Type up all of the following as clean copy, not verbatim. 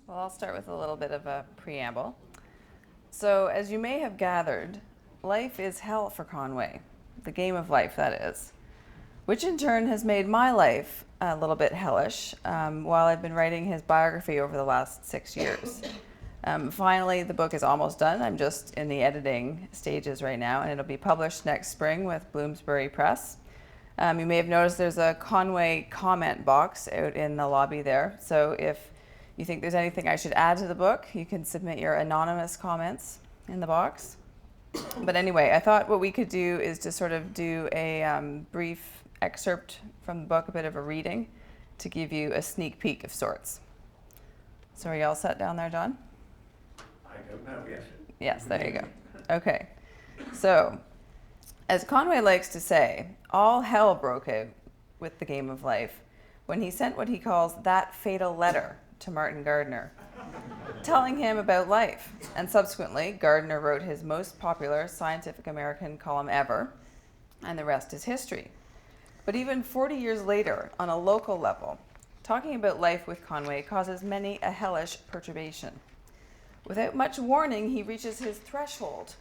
Well, I'll start with a little bit of a preamble. So, as you may have gathered, life is hell for Conway, the game of life, that is, which in turn has made my life a little bit hellish while I've been writing his biography over the last 6 years. Finally, the book is almost done. I'm just in the editing stages right now, and it'll be published next spring with Bloomsbury Press. You may have noticed there's a Conway comment box out in the lobby there. So if you think there's anything I should add to the book, you can submit your anonymous comments in the box. But anyway, I thought what we could do is to sort of do a brief excerpt from the book, a bit of a reading, to give you a sneak peek of sorts. So are you all set down there, John? I don't know, yes. Yes, there you go. Okay. So, as Conway likes to say, all hell broke out with the game of life when he sent what he calls that fatal letter to Martin Gardner, telling him about life. And subsequently, Gardner wrote his most popular Scientific American column ever, and the rest is history. But even 40 years later, on a local level, talking about life with Conway causes many a hellish perturbation. Without much warning, he reaches his threshold,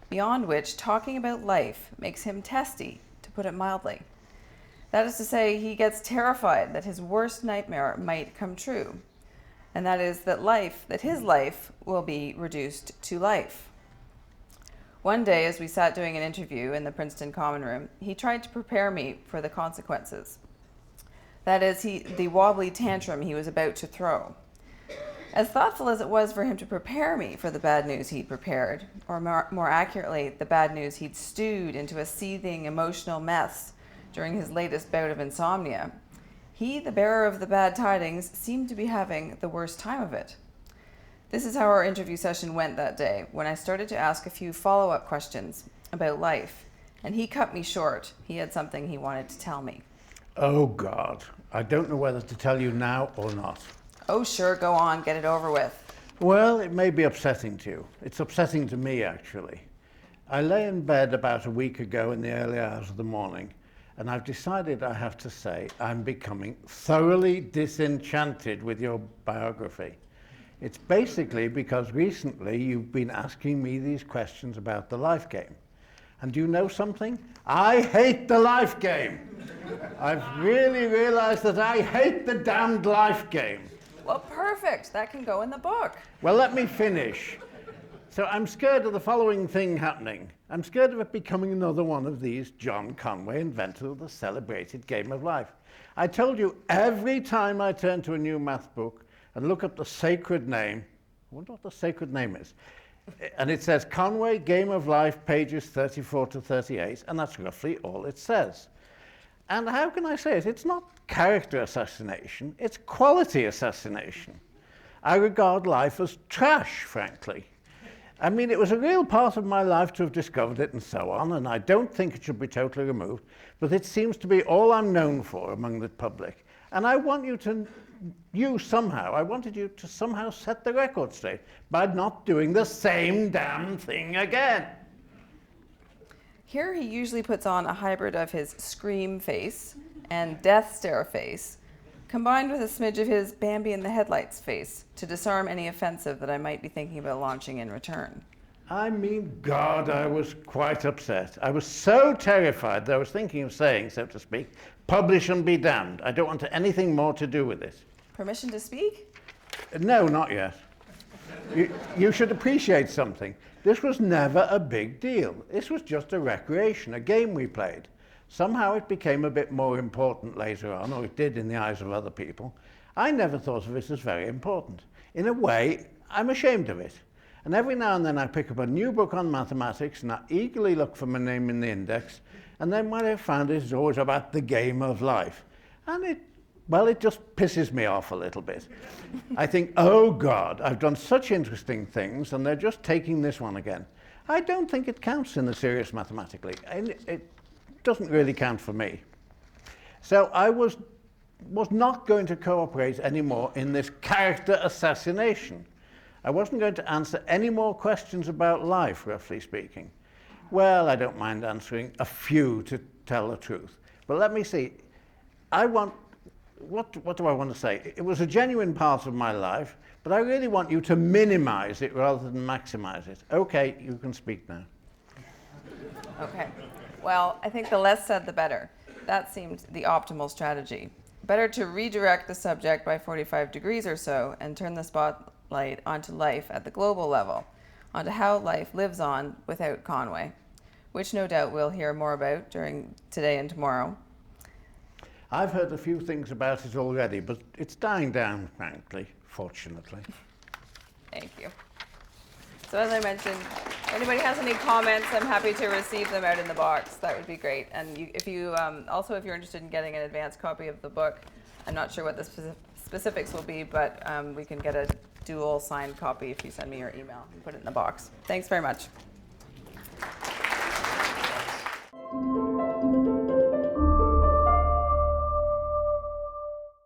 beyond which talking about life makes him testy, to put it mildly. That is to say, he gets terrified that his worst nightmare might come true, and that is that his life will be reduced to life. One day, as we sat doing an interview in the Princeton Common Room, he tried to prepare me for the consequences. That is, the wobbly tantrum he was about to throw. As thoughtful as it was for him to prepare me for the bad news he'd prepared, or more accurately, the bad news he'd stewed into a seething emotional mess during his latest bout of insomnia, he, the bearer of the bad tidings, seemed to be having the worst time of it. This is how our interview session went that day, when I started to ask a few follow-up questions about life, and he cut me short. He had something he wanted to tell me. Oh, God. I don't know whether to tell you now or not. Oh, sure, go on, get it over with. Well, it may be upsetting to you. It's upsetting to me, actually. I lay in bed about a week ago in the early hours of the morning, and I've decided, I have to say, I'm becoming thoroughly disenchanted with your biography. It's basically because recently you've been asking me these questions about the life game. And do you know something? I hate the life game. I've really realized that I hate the damned life game. Well, perfect. That can go in the book. Well, let me finish. So I'm scared of the following thing happening. I'm scared of it becoming another one of these John Conway inventor of the celebrated game of life. I told you every time I turn to a new math book and look up the sacred name, I wonder what the sacred name is, and it says Conway Game of Life, pages 34 to 38, and that's roughly all it says. And how can I say it? It's not character assassination, it's quality assassination. I regard life as trash, frankly. I mean, it was a real part of my life to have discovered it and so on, and I don't think it should be totally removed, but it seems to be all I'm known for among the public. And I want I wanted you to somehow set the record straight by not doing the same damn thing again. Here he usually puts on a hybrid of his scream face and death stare face, combined with a smidge of his Bambi in the headlights face to disarm any offensive that I might be thinking about launching in return. I mean, God, I was quite upset. I was so terrified that I was thinking of saying, so to speak, publish and be damned. I don't want anything more to do with this. Permission to speak? No, not yet. You should appreciate something. This was never a big deal. This was just a recreation, a game we played. Somehow it became a bit more important later on, or it did in the eyes of other people. I never thought of it as very important. In a way, I'm ashamed of it. And every now and then I pick up a new book on mathematics and I eagerly look for my name in the index, and then what I found is always about the game of life. And it just pisses me off a little bit. I think, oh God, I've done such interesting things and they're just taking this one again. I don't think it counts in the serious mathematically. It doesn't really count for me. So I was not going to cooperate anymore in this character assassination. I wasn't going to answer any more questions about life, roughly speaking. Well, I don't mind answering a few to tell the truth. But let me see. I want what do I want to say? It was a genuine part of my life, but I really want you to minimize it rather than maximize it. Okay, you can speak now. Okay. Well, I think the less said, the better. That seemed the optimal strategy. Better to redirect the subject by 45 degrees or so and turn the spotlight onto life at the global level, onto how life lives on without Conway, which no doubt we'll hear more about during today and tomorrow. I've heard a few things about it already, but it's dying down, frankly, fortunately. Thank you. So as I mentioned, if anybody has any comments, I'm happy to receive them out in the box. That would be great. And if you're interested in getting an advance copy of the book, I'm not sure what the specifics will be, but we can get a dual signed copy if you send me your email and put it in the box. Thanks very much.